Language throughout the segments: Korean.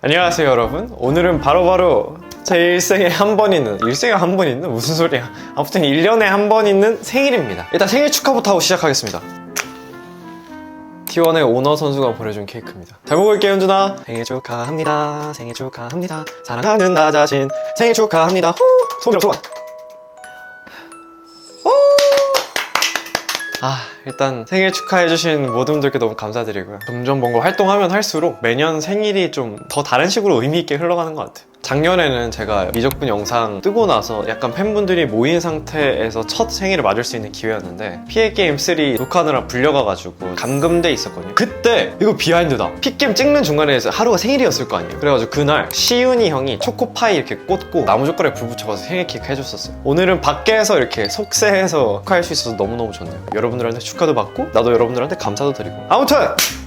안녕하세요 여러분. 오늘은 바로바로 제 일생에 한 번 있는, 일생에 한 번 있는? 무슨 소리야. 아무튼 1년에 한 번 있는 생일입니다. 일단 생일 축하부터 하고 시작하겠습니다. T1의 오너 선수가 보내준 케이크입니다. 잘 먹을게요 현준아. 생일 축하합니다. 생일 축하합니다. 사랑하는 나 자신 생일 축하합니다. 후! 소리로 소원. 일단 생일 축하해주신 모든 분들께 너무 감사드리고요. 점점 뭔가 활동하면 할수록 매년 생일이 좀 더 다른 식으로 의미있게 흘러가는 것 같아요. 작년에는 제가 미적분 영상 뜨고 나서 약간 팬분들이 모인 상태에서 첫 생일을 맞을 수 있는 기회였는데 피해게임3 녹화하느라 불려가가지고 감금돼 있었거든요. 그때 이거 비하인드다. 픽게임 찍는 중간에 하루가 생일이었을 거 아니에요. 그래가지고 그날 시윤이 형이 초코파이 이렇게 꽂고 나무젓가락에 불 붙여가서 생일 케이크 해줬었어요. 오늘은 밖에서 이렇게 속세해서 축하할 수 있어서 너무너무 좋네요. 여러분들한테 축하도 받고 나도 여러분들한테 감사도 드리고. 아무튼!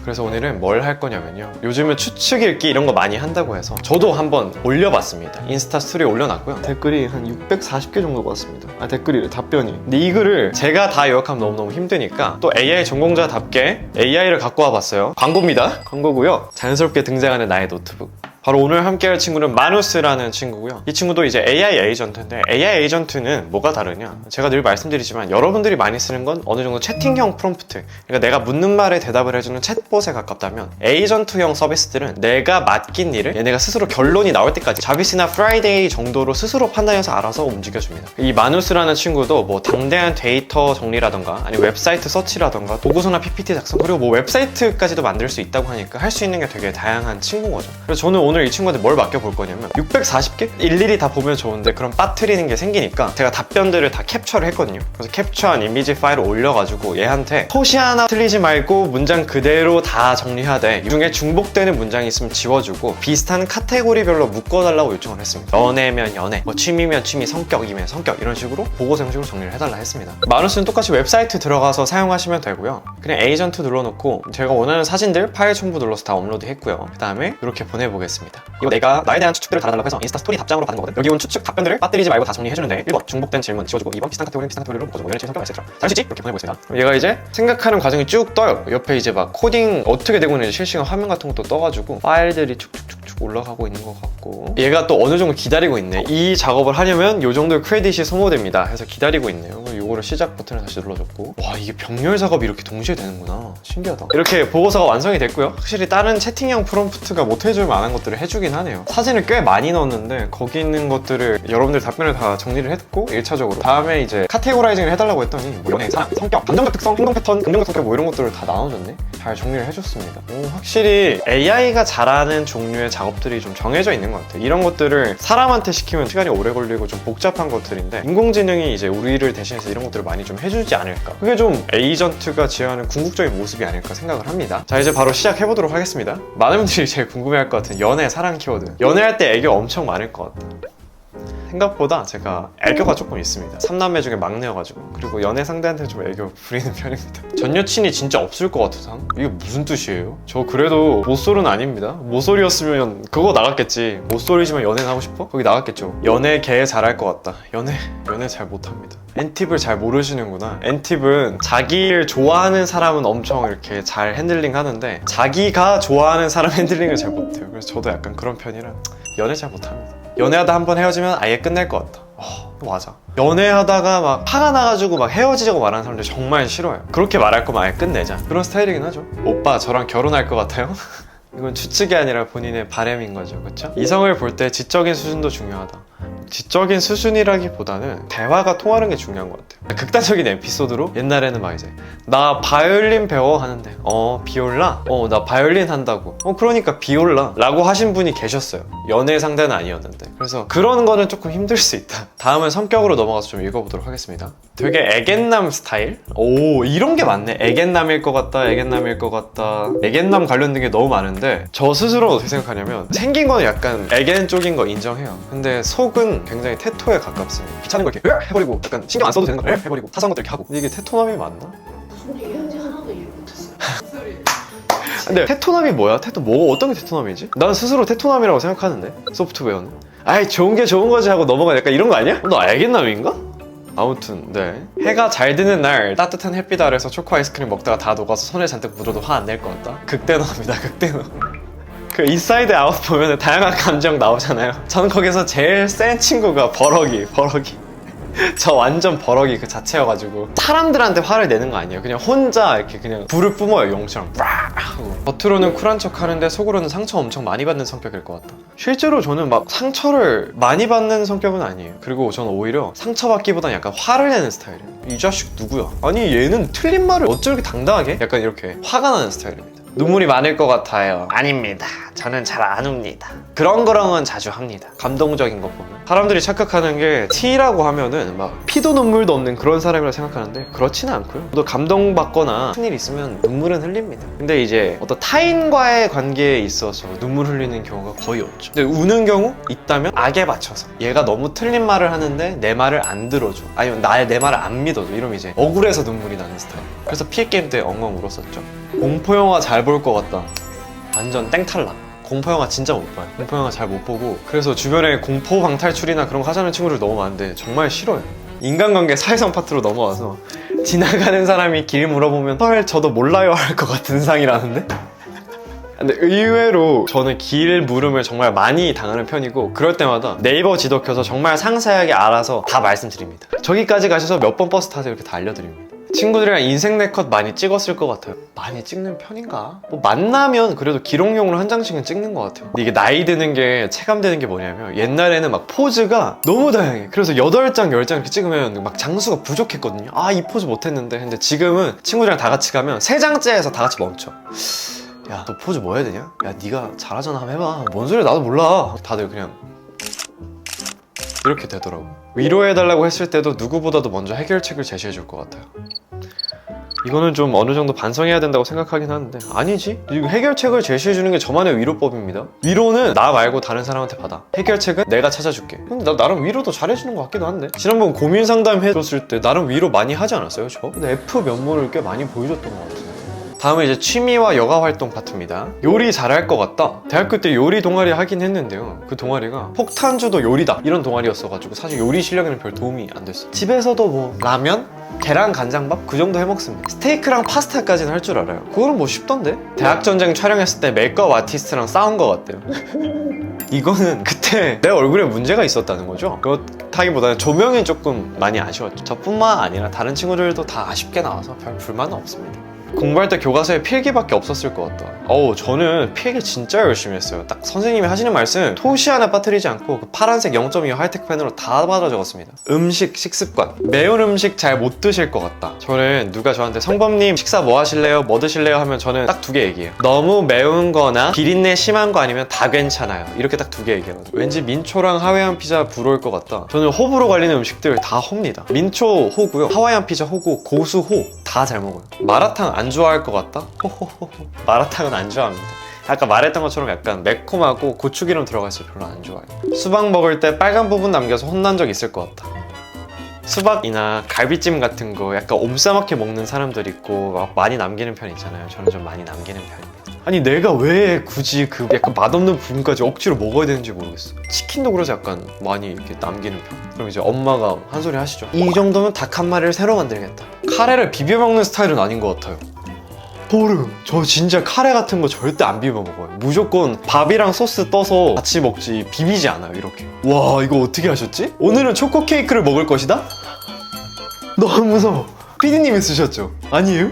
그래서 오늘은 뭘 할 거냐면요, 요즘은 추측 읽기 이런 거 많이 한다고 해서 저도 한번 올려봤습니다. 인스타 스토리에 올려놨고요. 댓글이 한 640개 정도 왔습니다. 댓글이 답변이. 근데 이 글을 제가 다 요약하면 너무너무 힘드니까 또 AI 전공자답게 AI를 갖고 와봤어요. 광고입니다. 광고고요. 자연스럽게 등장하는 나의 노트북. 바로 오늘 함께할 친구는 마누스라는 친구고요. 이 친구도 이제 AI 에이전트인데, AI 에이전트는 뭐가 다르냐? 제가 늘 말씀드리지만 여러분들이 많이 쓰는 건 어느 정도 채팅형 프롬프트, 그러니까 내가 묻는 말에 대답을 해주는 챗봇에 가깝다면, 에이전트형 서비스들은 내가 맡긴 일을 얘네가 스스로 결론이 나올 때까지 자비스나 프라이데이 정도로 스스로 판단해서 알아서 움직여줍니다. 이 마누스라는 친구도 뭐 당대한 데이터 정리라던가 아니면 웹사이트 서치라던가 보고서나 PPT 작성, 그리고 뭐 웹사이트까지도 만들 수 있다고 하니까 할 수 있는 게 되게 다양한 친구인 거죠. 그래서 저는 오늘 이 친구한테 뭘 맡겨볼 거냐면 640개? 일일이 다 보면 좋은데 그럼 빠뜨리는 게 생기니까 제가 답변들을 다 캡처를 했거든요. 그래서 캡처한 이미지 파일을 올려가지고 얘한테 토시 하나 틀리지 말고 문장 그대로 다 정리해야 돼. 이 중에 중복되는 문장이 있으면 지워주고 비슷한 카테고리별로 묶어달라고 요청을 했습니다. 연애면 연애, 뭐 취미면 취미, 성격이면 성격, 이런 식으로 보고서 형식으로 정리를 해달라 했습니다. 마누스는 똑같이 웹사이트 들어가서 사용하시면 되고요. 그냥 에이전트 눌러놓고 제가 원하는 사진들 파일 첨부 눌러서 다 업로드 했고요. 그 다음에 이렇게 보내보겠습니다. 이거 내가 나에 대한 추측들을 달아달라고 해서 인스타 스토리 답장으로 받은 거거든. 여기 온 추측 답변들을 빠뜨리지 말고 다 정리해주는데 1번 중복된 질문 지워주고, 2번 비슷한 카테고리로 묶어주고, 연애, 취미, 성격, etc. 잘 쓰지? 이렇게 보내보겠습니다. 그럼 얘가 이제 생각하는 과정이 쭉 떠요. 옆에 이제 막 코딩 어떻게 되고 있는지 실시간 화면 같은 것도 떠가지고 파일들이 쭉쭉쭉쭉 올라가고 있는 것 같고, 얘가 또 어느 정도 기다리고 있네. 이 작업을 하려면 요 정도의 크레딧이 소모됩니다 해서 기다리고 있네요. 요거를 시작 버튼을 다시 눌러줬고, 와, 이게 병렬 작업이 이렇게 동시에 되는구나. 신기하다. 이렇게 보고서가 완성이 됐고요. 확실히 다른 채팅형 프롬프트가 못 해줄 만한 것들을 해주긴 하네요. 사진을 꽤 많이 넣었는데 거기 있는 것들을 여러분들 답변을 다 정리를 했고, 1차적으로 다음에 이제 카테고라이징을 해달라고 했더니 뭐 연애, 사람, 성격, 감정적 특성, 행동 패턴, 긍정적 성격 뭐 이런 것들을 다 나눠줬네. 잘 정리를 해줬습니다. 확실히 AI가 잘하는 종류의 작업들이 좀 정해져 있는 것 같아요. 이런 것들을 사람한테 시키면 시간이 오래 걸리고 좀 복잡한 것들인데 인공지능이 이제 우리를 대신해서 이런 것들을 많이 좀 해주지 않을까. 그게 좀 에이전트가 지향하는 궁극적인 모습이 아닐까 생각을 합니다. 자, 이제 바로 시작해보도록 하겠습니다. 많은 분들이 제일 궁금해할 것 같은 연애, 사랑 키워드. 연애할 때 애교 엄청 많을 것 같아요. 생각보다 제가 애교가 조금 있습니다. 3남매 중에 막내여가지고. 그리고 연애 상대한테 좀 애교 부리는 편입니다. 전 여친이 진짜 없을 것 같아서. 이게 무슨 뜻이에요? 저 그래도 모쏠은 아닙니다. 모쏠이었으면 그거 나갔겠지. 모쏠이지만 연애 하고 싶어? 거기 나갔겠죠. 연애 개 잘할 것 같다. 연애 잘 못합니다. 엔팁을 잘 모르시는구나. 엔팁은 자기를 좋아하는 사람은 엄청 이렇게 잘 핸들링 하는데 자기가 좋아하는 사람 핸들링을 잘 못해요. 그래서 저도 약간 그런 편이라 연애 잘 못합니다. 연애하다 한번 헤어지면 아예 끝날 것 같다. 맞아. 연애하다가 막 화가 나가지고 막 헤어지자고 말하는 사람들 정말 싫어요. 그렇게 말할 거면 아예 끝내자. 그런 스타일이긴 하죠. 오빠 저랑 결혼할 것 같아요? 이건 추측이 아니라 본인의 바람인 거죠. 그쵸? 이성을 볼 때 지적인 수준도 중요하다. 지적인 수준이라기보다는 대화가 통하는 게 중요한 것 같아요. 극단적인 에피소드로 옛날에는 막 이제 나 바이올린 배워 하는데 비올라? 나 바이올린 한다고. 그러니까 비올라 라고 하신 분이 계셨어요. 연애 상대는 아니었는데. 그래서 그런 거는 조금 힘들 수 있다. 다음은 성격으로 넘어가서 좀 읽어보도록 하겠습니다. 되게 애견남 스타일? 오, 이런 게 많네. 애견남일 것 같다, 애견남일 것 같다. 애견남 관련된 게 너무 많은데 저 스스로 어떻게 생각하냐면 생긴 거는 약간 애견 쪽인 거 인정해요. 근데 속은 굉장히 테토에 가깝습니다. 귀찮은 거 이렇게 해버리고 약간 신경 안 써도 되는 거 해버리고 사소한 것들 이렇게 하고. 근데 이게 테토남이 맞나? 무슨 얘기하는지 하나도 이해 못했어. 근데 테토남이 뭐야? 어떤 게 테토남이지? 난 스스로 테토남이라고 생각하는데 소프트웨어는. 아이 좋은 게 좋은 거지 하고 넘어가. 약간 이런 거 아니야? 너 알겠남인가? 아무튼 네, 해가 잘 드는 날 따뜻한 햇빛 아래서 초코 아이스크림 먹다가 다 녹아서 손에 잔뜩 묻어도 화 안 낼 것 같다. 극대노입니다. 극대노. 그 인사이드 아웃 보면 다양한 감정 나오잖아요. 저는 거기서 제일 센 친구가 버럭이. 저 완전 버럭이 그 자체여가지고 사람들한테 화를 내는 거 아니에요. 그냥 혼자 이렇게 그냥 불을 뿜어요. 용처럼 빡 하고. 겉으로는 쿨한 척 하는데 속으로는 상처 엄청 많이 받는 성격일 것 같다. 실제로 저는 막 상처를 많이 받는 성격은 아니에요. 그리고 저는 오히려 상처받기보다는 약간 화를 내는 스타일이에요. 이 자식 누구야? 아니 얘는 틀린 말을 어쩜 이렇게 당당하게? 약간 이렇게 화가 나는 스타일입니다. 눈물이 많을 것 같아요. 아닙니다. 저는 잘 안 웁니다. 그런 거랑은 자주 합니다. 감동적인 거 보면. 사람들이 착각하는 게 T라고 하면은 막 피도 눈물도 없는 그런 사람이라 생각하는데 그렇지는 않고요. 또 감동받거나 큰 일 있으면 눈물은 흘립니다. 근데 이제 어떤 타인과의 관계에 있어서 눈물 흘리는 경우가 거의 없죠. 근데 우는 경우 있다면 악에 맞춰서 얘가 너무 틀린 말을 하는데 내 말을 안 들어줘. 아니면 내 말을 안 믿어줘. 이러면 이제 억울해서 눈물이 나는 스타일. 그래서 피해게임 때 엉엉 울었었죠. 공포영화 잘 볼 것 같다. 완전 땡탈락. 공포영화 진짜 못 봐요. 공포영화 잘 못 보고 그래서 주변에 공포 방탈출이나 그런 거 하자는 친구들 너무 많은데 정말 싫어요. 인간관계 사회성 파트로 넘어와서 지나가는 사람이 길 물어보면 헐 저도 몰라요 할 것 같은 상이라는데? 근데 의외로 저는 길 물음을 정말 많이 당하는 편이고 그럴 때마다 네이버 지도 켜서 정말 상세하게 알아서 다 말씀드립니다. 저기까지 가셔서 몇 번 버스 타세요 이렇게 다 알려드립니다. 친구들이랑 인생 네컷 많이 찍었을 것 같아요. 많이 찍는 편인가? 뭐 만나면 그래도 기록용으로 한 장씩은 찍는 것 같아요. 근데 이게 나이 드는 게 체감되는 게 뭐냐면 옛날에는 막 포즈가 너무 다양해. 그래서 8장, 10장 이렇게 찍으면 막 장수가 부족했거든요. 아, 이 포즈 못했는데. 근데 지금은 친구들이랑 다 같이 가면 3장째에서 다 같이 멈춰. 야, 너 포즈 뭐 해야 되냐? 야, 네가 잘하잖아. 한번 해봐. 뭔 소리야? 나도 몰라. 다들 그냥 이렇게 되더라고. 위로해달라고 했을 때도 누구보다도 먼저 해결책을 제시해줄 것 같아요. 이거는 좀 어느 정도 반성해야 된다고 생각하긴 하는데 아니지. 이거 해결책을 제시해주는 게 저만의 위로법입니다. 위로는 나 말고 다른 사람한테 받아. 해결책은 내가 찾아줄게. 근데 나 나름 위로도 잘해주는 것 같기도 한데 지난번 고민 상담 해줬을 때 나름 위로 많이 하지 않았어요 저? 근데 F 면모를 꽤 많이 보여줬던 것 같아요. 다음은 이제 취미와 여가 활동 파트입니다. 요리 잘할 것 같다. 대학교 때 요리 동아리 하긴 했는데요. 그 동아리가 폭탄주도 요리다 이런 동아리였어가지고 사실 요리 실력에는 별 도움이 안 됐어요. 집에서도 뭐 라면? 계란 간장밥? 그 정도 해먹습니다. 스테이크랑 파스타까지는 할 줄 알아요. 그거는 뭐 쉽던데? 대학전쟁 촬영했을 때 메이크업 아티스트랑 싸운 것 같대요. 이거는 그때 내 얼굴에 문제가 있었다는 거죠. 그렇다기보다는 조명이 조금 많이 아쉬웠죠. 저뿐만 아니라 다른 친구들도 다 아쉽게 나와서 별 불만은 없습니다. 공부할 때 교과서에 필기밖에 없었을 것 같다. 저는 필기 진짜 열심히 했어요. 딱 선생님이 하시는 말씀 토시 하나 빠뜨리지 않고 그 파란색 0.2 하이테크 펜으로 다 받아 적었습니다. 음식, 식습관 매운 음식 잘 못 드실 것 같다. 저는 누가 저한테 성범님 식사 뭐 하실래요? 뭐 드실래요? 하면 저는 딱 2개 얘기해요. 너무 매운 거나 비린내 심한 거 아니면 다 괜찮아요. 이렇게 딱 2개 얘기해가지고 왠지 민초랑 하와이안 피자 불올 것 같다. 저는 호불호 갈리는 음식들 다 호입니다. 민초 호고요, 하와이안 피자 호고, 고수 호 다 잘 먹어요. 마라탕 안 좋아할 것 같다? 호호호호. 마라탕은 안 좋아합니다. 아까 말했던 것처럼 약간 매콤하고 고추기름 들어가 있어서 별로 안 좋아해요. 수박 먹을 때 빨간 부분 남겨서 혼난 적 있을 것 같다. 수박이나 갈비찜 같은 거 약간 옴싸맣게 먹는 사람들 있고 막 많이 남기는 편 있잖아요. 저는 좀 많이 남기는 편입니다. 아니 내가 왜 굳이 그 약간 맛없는 부분까지 억지로 먹어야 되는지 모르겠어. 치킨도 그래서 약간 많이 이렇게 남기는 편. 그럼 이제 엄마가 한 소리 하시죠. 이 정도면 닭 한 마리를 새로 만들겠다. 카레를 비벼 먹는 스타일은 아닌 것 같아요. 소름. 저 진짜 카레 같은 거 절대 안 비벼 먹어요. 무조건 밥이랑 소스 떠서 같이 먹지 비비지 않아요. 이렇게. 와, 이거 어떻게 하셨지? 오늘은 초코 케이크를 먹을 것이다? 너무 무서워. 피디님이 쓰셨죠? 아니에요?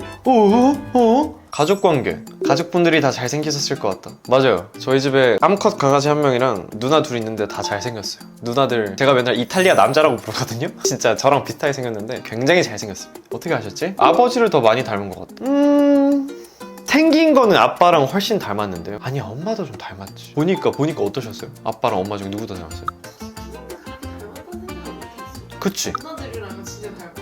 가족관계. 가족분들이 다 잘생기셨을 것 같다. 맞아요. 저희 집에 암컷 강아지 한 명이랑 누나 둘이 있는데 다 잘생겼어요. 누나들 제가 맨날 이탈리아 남자라고 부르거든요. 진짜 저랑 비슷하게 생겼는데 굉장히 잘생겼습니다. 어떻게 아셨지? 아버지를 더 많이 닮은 것 같다. 생긴 거는 아빠랑 훨씬 닮았는데요. 아니 엄마도 좀 닮았지. 보니까 어떠셨어요? 아빠랑 엄마 중에 누구 더 닮았어요? 그치? 누나들이랑 진짜 닮았어.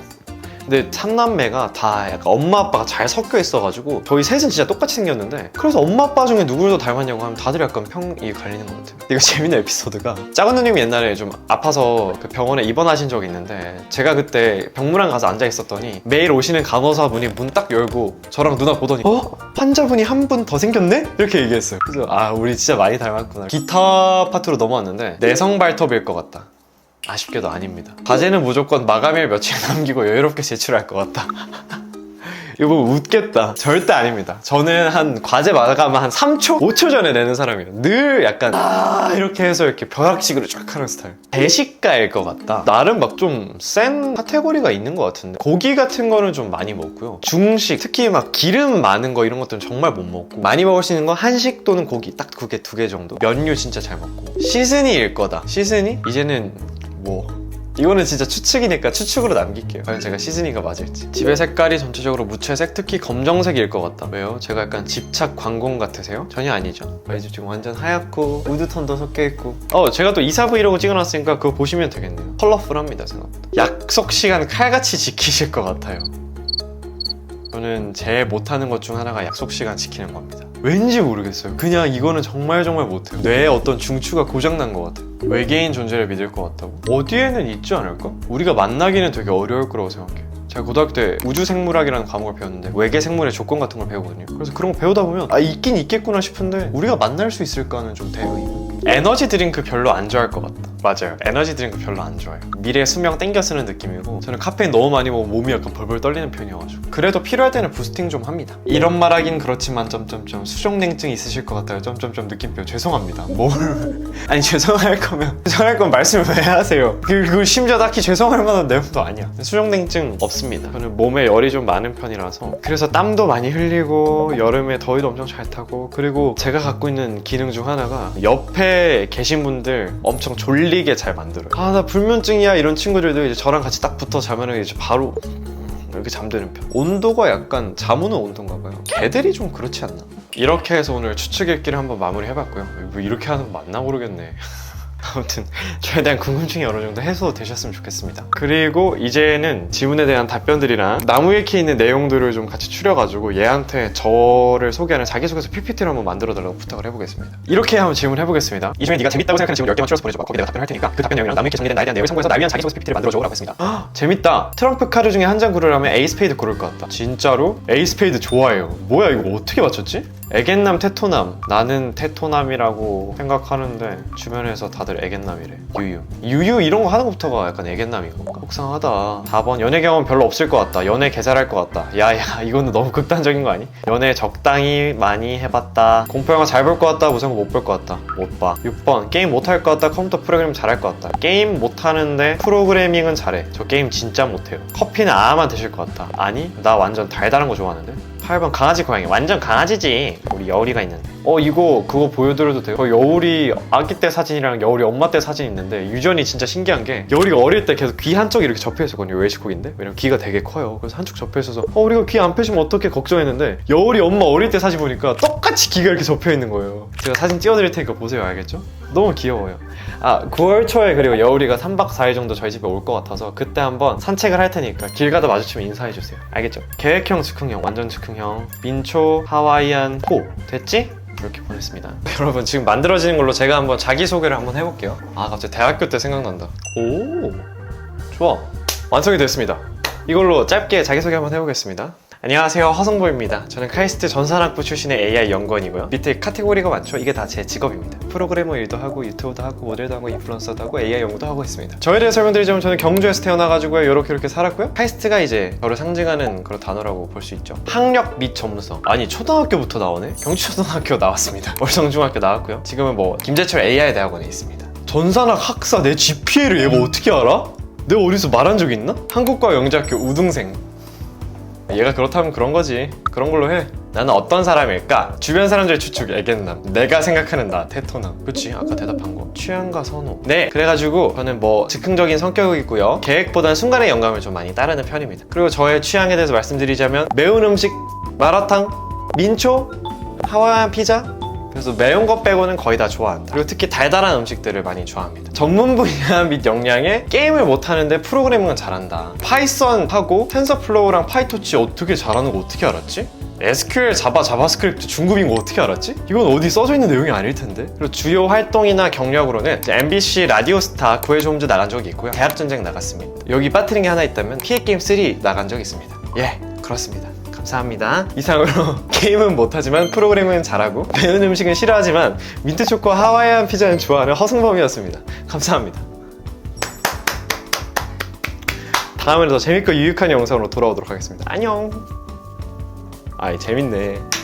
근데 3남매가 다 약간 엄마 아빠가 잘 섞여 있어가지고 저희 셋은 진짜 똑같이 생겼는데 그래서 엄마 아빠 중에 누구를 더 닮았냐고 하면 다들 약간 평이 갈리는 것 같아요. 이거 재밌는 에피소드가 작은 누님이 옛날에 좀 아파서 그 병원에 입원하신 적이 있는데 제가 그때 병문안 가서 앉아 있었더니 매일 오시는 간호사분이 문 딱 열고 저랑 누나 보더니 환자분이 한 분 더 생겼네? 이렇게 얘기했어요. 그래서 우리 진짜 많이 닮았구나. 기타 파트로 넘어왔는데 내성 발톱일 것 같다. 아쉽게도 아닙니다. 과제는 무조건 마감일 며칠 남기고 여유롭게 제출할 것 같다. 이거 보면 웃겠다. 절대 아닙니다. 저는 한 과제 마감한 한 3초? 5초 전에 내는 사람이에요. 늘 약간 이렇게 해서 이렇게 벼락식으로 쫙 하는 스타일. 대식가일 것 같다. 나름 막 좀 센 카테고리가 있는 것 같은데 고기 같은 거는 좀 많이 먹고요. 중식, 특히 막 기름 많은 거 이런 것들은 정말 못 먹고 많이 먹을 수 있는 건 한식 또는 고기 딱 그게 2개 정도. 면류 진짜 잘 먹고 시즈니일 거다. 시즈니? 이제는 뭐 이거는 진짜 추측이니까 추측으로 남길게요. 과연 제가 시즈니가 맞을지. 집의 색깔이 전체적으로 무채색, 특히 검정색일 것 같다. 왜요? 제가 약간 집착 광공 같으세요? 전혀 아니죠. 저희 집 지금 완전 하얗고 우드톤도 섞여있고 제가 또 2,4V라고 찍어놨으니까 그거 보시면 되겠네요. 컬러풀합니다 생각보다. 약속 시간 칼같이 지키실 것 같아요. 저는 제일 못하는 것 중 하나가 약속 시간 지키는 겁니다. 왠지 모르겠어요. 그냥 이거는 정말 못해요. 뇌에 어떤 중추가 고장난 것 같아요. 외계인 존재를 믿을 것 같다고? 어디에는 있지 않을까? 우리가 만나기는 되게 어려울 거라고 생각해요. 제가 고등학교 때 우주생물학이라는 과목을 배웠는데 외계 생물의 조건 같은 걸 배우거든요. 그래서 그런 거 배우다 보면 있긴 있겠구나 싶은데 우리가 만날 수 있을까는 좀 대의문. 에너지 드링크 별로 안 좋아할 것 같다. 맞아요. 에너지 드링크 별로 안 좋아해요. 미래 수명 땡겨 쓰는 느낌이고 저는 카페인 너무 많이 먹으면 몸이 약간 벌벌 떨리는 편이어가지고 그래도 필요할 때는 부스팅 좀 합니다. 이런 말 하긴 그렇지만 수족냉증 있으실 것 같아요. 느낌표. 죄송합니다. 뭘 아니 죄송할 거면 말씀을 왜 하세요? 그리고 심지어 딱히 죄송할 만한 내용도 아니야. 수족냉증 없습니다. 저는 몸에 열이 좀 많은 편이라서 그래서 땀도 많이 흘리고 여름에 더위도 엄청 잘 타고 그리고 제가 갖고 있는 기능 중 하나가 옆에 계신 분들 엄청 졸리게 잘 만들어요. 나 불면증이야 이런 친구들도 이제 저랑 같이 딱 붙어 자면은 이제 바로 이렇게 잠드는 편. 온도가 약간 잠 오는 온도인가 봐요. 개들이 좀 그렇지 않나? 이렇게 해서 오늘 추측 읽기를 한번 마무리 해봤고요. 뭐 이렇게 하는 거 맞나 모르겠네. 아무튼 저에 대한 궁금증이 어느 정도 해소되셨으면 좋겠습니다. 그리고 이제는 질문에 대한 답변들이랑 나무 위키에 있는 내용들을 좀 같이 추려가지고 얘한테 저를 소개하는 자기소개서 PPT를 한번 만들어달라고 부탁을 해보겠습니다. 이렇게 한번 질문을 해보겠습니다. 이 중에 네가 재밌다고 생각하는 질문 10개만 추려서 보내줘봐. 거기 내가 답변할 테니까 그 답변 내용이랑 나무 위키에 정리된 나에 대한 내용을 참고해서 날 위한 자기소개서 PPT를 만들어줘 라고 했습니다. 재밌다. 트럼프 카드 중에 한 장 고르라면 에이스페이드 고를 것 같다. 진짜로? 에이스페이드 좋아해요. 뭐야 이거 어떻게 맞췄지? 애견남 테토남. 나는 테토남이라고 생각하는데 주변에서 다들 애견남이래. 유유 이런 거 하는 것부터가 약간 애견남인 건가? 속상하다. 4번 연애 경험 별로 없을 것 같다. 연애 개살할 것 같다. 야야 이거는 너무 극단적인 거 아니? 연애 적당히 많이 해봤다. 공포 영화 잘 볼 것 같다. 무서운 거 못 볼 것 같다. 못 봐. 6번 게임 못할 것 같다. 컴퓨터 프로그래밍 잘할 것 같다. 게임 못하는데 프로그래밍은 잘해. 저 게임 진짜 못해요. 커피는 아만 드실 것 같다. 아니 나 완전 달달한 거 좋아하는데. 8번 강아지 고양이. 완전 강아지지. 우리 여울이가 있는데 이거 그거 보여드려도 돼요? 여울이 아기 때 사진이랑 여울이 엄마 때 사진이 있는데 유전이 진짜 신기한 게 여울이가 어릴 때 계속 귀 한쪽이 이렇게 접혀있었거든요. 외식국인데 왜냐면 귀가 되게 커요. 그래서 한쪽 접혀있어서 우리가 귀 안 펴시면 어떻게 걱정했는데 여울이 엄마 어릴 때 사진 보니까 똑같이 귀가 이렇게 접혀있는 거예요. 제가 사진 띄워드릴 테니까 보세요. 알겠죠? 너무 귀여워요. 9월 초에 그리고 여울이가 3박 4일 정도 저희 집에 올 것 같아서 그때 한번 산책을 할 테니까 길 가다 마주치면 인사해주세요. 알겠죠? 계획형 즉흥형, 완전 즉흥형, 민초, 하와이안, 호 됐지? 이렇게 보냈습니다. 여러분 지금 만들어지는 걸로 제가 한번 자기소개를 한번 해볼게요. 갑자기 대학교 때 생각난다. 오 좋아. 완성이 됐습니다. 이걸로 짧게 자기소개 한번 해보겠습니다. 안녕하세요, 허성보입니다. 저는 카이스트 전산학부 출신의 AI 연구원이고요. 밑에 카테고리가 많죠? 이게 다 제 직업입니다. 프로그래머 일도 하고 유튜버도 하고 모델도 하고 인플루언서도 하고 AI 연구도 하고 있습니다. 저에 대해 설명드리자면 저는 경주에서 태어나가지고요. 이렇게 살았고요. 카이스트가 이제 저를 상징하는 그런 단어라고 볼 수 있죠. 학력 및 전문성. 아니 초등학교부터 나오네? 경주초등학교 나왔습니다. 월성중학교 나왔고요. 지금은 김제철 AI 대학원에 있습니다. 전산학 학사 내 GPA를 얘가 어떻게 알아? 내가 어디서 말한 적 있나? 한국과학영재학교 우등생. 얘가 그렇다면 그런 거지. 그런 걸로 해. 나는 어떤 사람일까? 주변 사람들의 추측, 애견남. 내가 생각하는 나, 테토남. 그치? 아까 대답한 거. 취향과 선호. 네, 그래가지고 저는 즉흥적인 성격이고요. 계획보다는 순간의 영감을 좀 많이 따르는 편입니다. 그리고 저의 취향에 대해서 말씀드리자면 매운 음식, 마라탕, 민초, 하와이안 피자. 그래서 매운 것 빼고는 거의 다 좋아한다. 그리고 특히 달달한 음식들을 많이 좋아합니다. 전문 분야 및 역량에 게임을 못하는데 프로그래밍은 잘한다. 파이썬 하고 텐서플로우랑 파이토치 어떻게 잘하는 거 어떻게 알았지? SQL, 자바스크립트 중급인 거 어떻게 알았지? 이건 어디 써져 있는 내용이 아닐 텐데. 그리고 주요 활동이나 경력으로는 MBC 라디오스타 구해줘움즈 나간 적이 있고요. 대학전쟁 나갔습니다. 여기 빠뜨린 게 하나 있다면 PA게임3 나간 적이 있습니다. 예, 그렇습니다. 감사합니다. 이상으로 게임은 못하지만 프로그래밍은 잘하고 매운 음식은 싫어하지만 민트초코 하와이안 피자는 좋아하는 허승범이었습니다. 감사합니다. 다음에는 더 재밌고 유익한 영상으로 돌아오도록 하겠습니다. 안녕. 아이 재밌네.